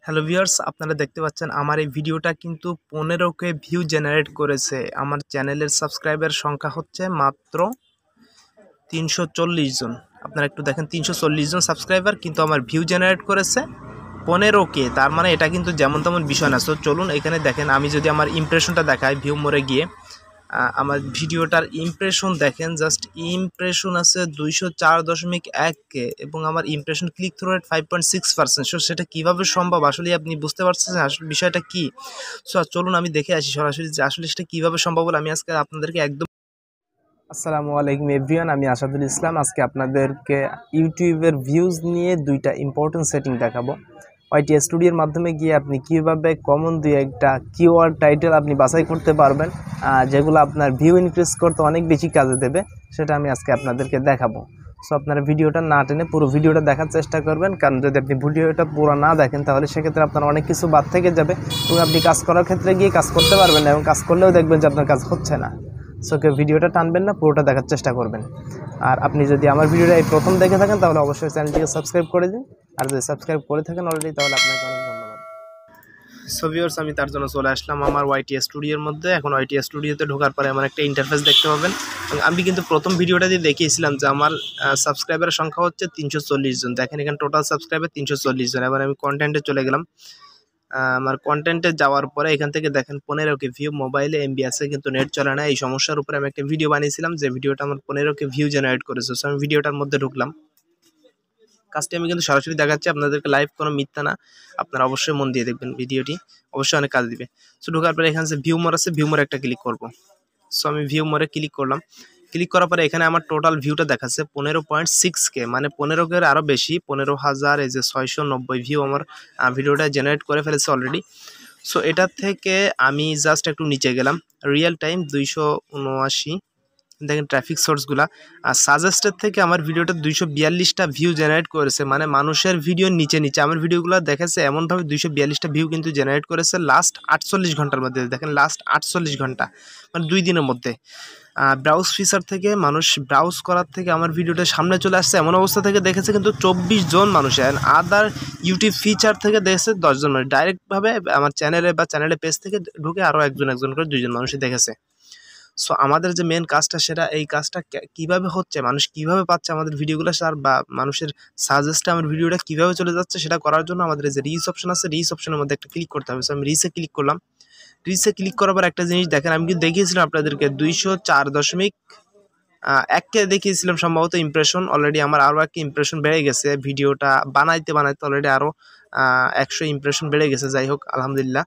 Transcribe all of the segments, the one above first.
Hello viewers, আপনারা দেখতে পাচ্ছেন আমার এই ভিডিওটা কিন্তু 15K ভিউ জেনারেট করেছে। আমার চ্যানেলের সাবস্ক্রাইবার সংখ্যা হচ্ছে মাত্র 340 জন। আপনারা একটু দেখেন, 340 জন সাবস্ক্রাইবার, কিন্তু আমার ভিউ জেনারেট করেছে 15K। তার মানে এটা কিন্তু যেমন তেমন বিষয় না। সো চলুন এখানে দেখেন, আমি যদি আমার ইমপ্রেশনটা দেখাই ভিউ মোরে গিয়ে, আমার ভিডিওটার ইমপ্রেশন দেখেন, জাস্ট ইমপ্রেশন আছে 204.1K এবং আমার impression click through rate 5.6%। So সেটা কীভাবে সম্ভব আসলে আপনি বুঝতে পারছেন আসলে বিষয়টা কী? সো চলুন আমি দেখে আসি সরাসরি যে আসলে সেটা কীভাবে সম্ভব হলো। আমি আজকে আপনাদেরকে একদম আসসালামু আলাইকুম এভরিওয়ান, আমি আসাদুল ইসলাম। আজকে আপনাদেরকে ইউটিউবের ভিউজ নিয়ে দুইটা ইম্পর্টেন্ট সেটিং দেখাবো। ওয়াইটি স্টুডিওর মাধ্যমে গিয়ে আপনি কীভাবে কমন দুই একটা কিওয়ার্ড টাইটেল আপনি বাছাই করতে পারবেন, যেগুলো আপনার ভিউ ইনক্রিজ করতে অনেক বেশি কাজে দেবে, সেটা আমি আজকে আপনাদেরকে দেখাবো। সো আপনারা ভিডিওটা না টেনে পুরো ভিডিওটা দেখার চেষ্টা করবেন, কারণ যদি আপনি ভিডিওটা পুরো না দেখেন তাহলে সেক্ষেত্রে আপনার অনেক কিছু বাদ থেকে যাবে এবং আপনি কাজ করার ক্ষেত্রে গিয়ে কাজ করতে পারবেন না, এবং কাজ করলেও দেখবেন যে আপনার কাজ হচ্ছে না। সো কেউ ভিডিওটা টানবেন না, পুরোটা দেখার চেষ্টা করবেন। আর আপনি যদি আমার ভিডিওটা এই প্রথম দেখে থাকেন তাহলে অবশ্যই চ্যানেলটিকে সাবস্ক্রাইব করে দিন, আর যদি সাবস্ক্রাইব করে থাকেন অলরেডি তাহলে আপনাকে অনেক ধন্যবাদ। সো ভিউয়ার্স, আমি তার জন্য চলে আসলাম আমার ওয়াইটি স্টুডিওর মধ্যে। এখন ওয়াইটি স্টুডিওতে ঢোকার পরে আমার একটা ইন্টারফেস দেখতে পাবেন। আমি কিন্তু প্রথম ভিডিওটা দিয়ে দেখিয়েছিলাম যে আমার সাবস্ক্রাইবারের সংখ্যা হচ্ছে 340 জন। দেখেন এখানে টোটাল সাবস্ক্রাইবার 340 জন। এবার আমি কন্টেন্টে চলে গেলাম। আমার কন্টেন্টে যাওয়ার পরে এখান থেকে দেখেন 15K ভিউ, মোবাইলে এমবি আছে কিন্তু নেট চলে না। এই সমস্যার উপরে আমি একটা ভিডিও বানিয়েছিলাম, যে ভিডিওটা আমার 15K ভিউ জেনারেট করেছে। সো আমি ভিডিওটার মধ্যে ঢুকলাম। কাজটি আমি কিন্তু সরাসরি দেখাচ্ছি আপনাদেরকে, লাইভ, কোনো মিথ্যা না। আপনারা অবশ্যই মন দিয়ে দেখবেন, ভিডিওটি অবশ্যই অনেক কাজ দিবে। সো ঢোকার পরে এখানে যে ভিউ মোর আছে, ভিউ মোরে একটা ক্লিক করব। সো আমি ভিউ মোরে ক্লিক করলাম। ক্লিক করার পরে এখানে আমার টোটাল ভিউটা দেখাচ্ছে 15.6K, মানে 15K আরও বেশি, 15,690 ভিউ আমার ভিডিওটা জেনারেট করে ফেলেছে অলরেডি। সো এটা থেকে আমি জাস্ট একটু নিচে গেলাম, রিয়েল টাইম 279, দেখেন ট্রাফিক সোর্সগুলা। আর সাজেস্টেড থেকে আমার ভিডিওটা 242টা ভিউ জেনারেট করেছে, মানে মানুষের ভিডিওর নিচে নিচে আমার ভিডিওগুলো দেখেছে এমনভাবে 242টা ভিউ কিন্তু জেনারেট করেছে লাস্ট 48 ঘন্টার মধ্যে। দেখেন লাস্ট 48 ঘন্টা, মানে 2 দিনের মধ্যে। ব্রাউজ ফিচার থেকে মানুষ ব্রাউজ করার থেকে আমার ভিডিওটা সামনে চলে আসছে এমন অবস্থা থেকে দেখেছে কিন্তু 24 জন মানুষ। আদার ইউটিউব ফিচার থেকে দেখেছে 10 জন মানুষ। ডাইরেক্টভাবে আমার চ্যানেলে বা চ্যানেলের পেজ থেকে ঢুকে আরও একজন করে 2জন মানুষই দেখেছে। সো আমাদের যে মেন কাজটা, সেটা এই কাজটা কীভাবে হচ্ছে, মানুষ কীভাবে পাচ্ছে আমাদের ভিডিওগুলো, বা মানুষের সাজেস্টে আমার ভিডিওটা কীভাবে চলে যাচ্ছে, সেটা করার জন্য আমাদের যে রিচ অপশন আছে, রিচ অপশনের মধ্যে একটা ক্লিক করতে হবে। সো আমি রিচে ক্লিক করলাম। রিচে ক্লিক করার পর একটা জিনিস দেখেন, আমি কিন্তু দেখিয়েছিলাম আপনাদেরকে 204.1K দেখিয়েছিলাম সম্ভবত ইমপ্রেশন। অলরেডি আমার আরও একটা ইমপ্রেশন বেড়ে গেছে, ভিডিওটা বানাইতে অলরেডি আরও 100 ইমপ্রেশন বেড়ে গেছে। যাই হোক, আলহামদুলিল্লাহ।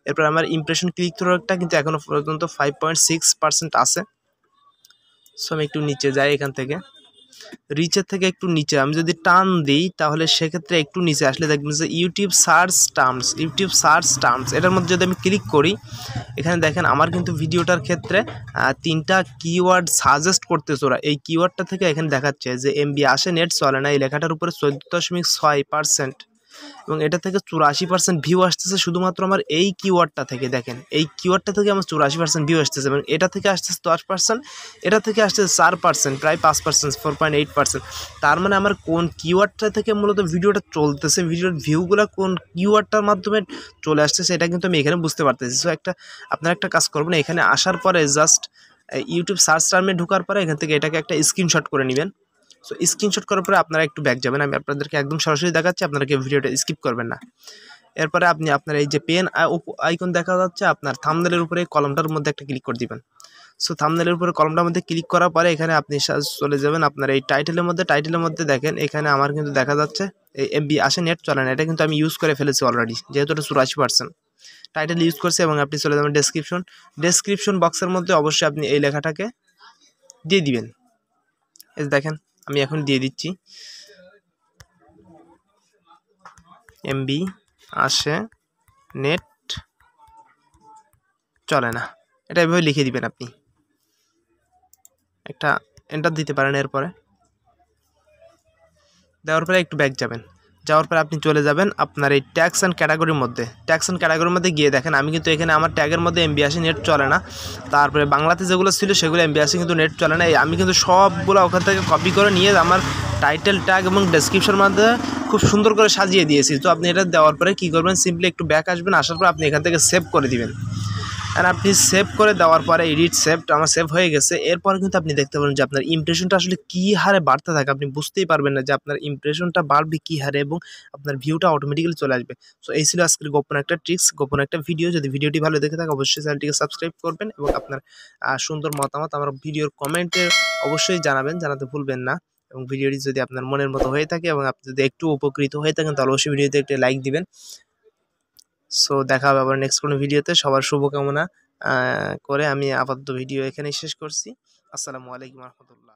এরপর আমার ইমপ্রেশন ক্লিক থ্রু রেটটা কিন্তু এখনও পর্যন্ত 5.6% আছে। সো আমি একটু নিচে যাই, এখান থেকে রিচের থেকে একটু নিচে আমি যদি টান দিই তাহলে সেক্ষেত্রে একটু নিচে আসলে দেখবেন যে ইউটিউব সার্চ টার্মস, এটার মধ্যে যদি আমি ক্লিক করি, এখানে দেখেন আমার কিন্তু ভিডিওটার ক্ষেত্রে 3টা কিওয়ার্ড সাজেস্ট করতেছে ওরা। এই কিওয়ার্ডটা থেকে এখানে দেখাচ্ছে যে এমবি আসে, নেট চলে না, এই লেখাটার উপরে 14.6%, এবং এটা থেকে 84% ভিউ আসতেছে শুধুমাত্র আমার এই কিওয়ার্ডটা থেকে। দেখেন এই কিওয়ার্ডটা থেকে আমার 84% ভিউ আসতেছে, এবং এটা থেকে আসতেছে 10%, এটা থেকে আসতেছে 4%, প্রায় 5%, 4.8%। তার মানে আমার কোন কিওয়ার্ডটা থেকে মূলত ভিডিওটা চলতেছে, ভিডিওর ভিউগুলো কোন কিওয়ার্ডটার মাধ্যমে চলে আসতেছে, এটা কিন্তু আমি এখানে বুঝতে পারতেছি। সো আপনারা একটা কাজ করবেন, এখানে আসার পরে জাস্ট ইউটিউব সার্চ টার্মে ঢোকার পরে এখান থেকে এটাকে একটা স্ক্রিনশট করে নেবেন। সো স্ক্রিনশট করার পরে আপনারা একটু ব্যাক যাবেন, আমি আপনাদেরকে একদম সরাসরি দেখাচ্ছি, আপনারা কেউ ভিডিওটা স্কিপ করবেন না। এরপরে আপনি আপনার এই যে পেন আইকন দেখা যাচ্ছে, আপনার থাম্বনেলের উপরে কলমটার মধ্যে একটা ক্লিক করে দিবেন। সো থাম্বনেলের উপরে কলমটার মধ্যে ক্লিক করার পরে এখানে আপনি চলে যাবেন আপনার এই টাইটেলের মধ্যে দেখেন এখানে আমার কিন্তু দেখা যাচ্ছে এই এমবি আসে, নেট চলে না। এটা কিন্তু আমি ইউজ করে ফেলেছি অলরেডি, যেহেতু এটা 84% টাইটেল ইউজ করছে। এবং আপনি চলে যাবেন ডেসক্রিপশন বক্সের মধ্যে অবশ্যই আপনি এই লেখাটাকে দিয়ে দিবেন। এই দেখেন আমি এখন দিয়ে দিচ্ছি, এমবি আসে, নেট চলে না। এটা এভাবে লিখে দিবেন, আপনি একটা এন্টার দিতে পারেন। এরপরে দেওয়ার পরে একটু ব্যাক যাবেন, যাওয়ার পরে আপনি চলে যাবেন আপনার এই ট্যাক্স অ্যান্ড ক্যাটাগরির মধ্যে। ট্যাক্স অ্যান্ড ক্যাটাগরির মধ্যে গিয়ে দেখেন আমি কিন্তু এখানে আমার ট্যাগের মধ্যে এমবি আসে, নেট চলে না। তারপরে বাংলাতে যেগুলো ছিল সেগুলো এমবি আসে কিন্তু নেট চলে না। আমি কিন্তু সবগুলো ওখান থেকে কপি করে নিয়ে আমার টাইটেল ট্যাগ এবং ডেসক্রিপশনের মধ্যে খুব সুন্দর করে সাজিয়ে দিয়েছি। তো আপনি এটা দেওয়ার পরে কী করবেন, সিম্পলি একটু ব্যাক আসবেন, আসার পর আপনি এখান থেকে সেভ করে দিবেন। আর আপনি সেভ করে দেওয়ার পরে এডিট সেভড আমার সেভ হয়ে গেছে। এরপরে কিন্তু আপনি দেখতে পারেন যে আপনার ইমপ্রেশনটা আসলে কী হারে বাড়তে থাকে, আপনি বুঝতেই পারবেন না যে আপনার ইমপ্রেশনটা বাড়বে কী হারে এবং আপনার ভিউটা অটোমেটিক্যালি চলে আসবে। সো এই ছিল আজকের গোপন একটা ট্রিক্স, গোপন একটা ভিডিও। যদি ভিডিওটি ভালো দেখে থাকে অবশ্যই চ্যানেলটিকে সাবস্ক্রাইব করবেন এবং আপনার সুন্দর মতামত আমার ভিডিওর কমেন্টে অবশ্যই জানাতে ভুলবেন না। এবং ভিডিওটি যদি আপনার মনের মতো হয়ে থাকে এবং আপনি যদি একটু উপকৃত হয়ে থাকেন তাহলে অবশ্যই ভিডিওতে একটা লাইক দিবেন। সো দেখা হবে আবার নেক্সট কোনো ভিডিওতে। সবার শুভকামনা করে আমি আপাতত ভিডিও এখানেই শেষ করছি। আসসালামু আলাইকুম রহমতুল্লাহ।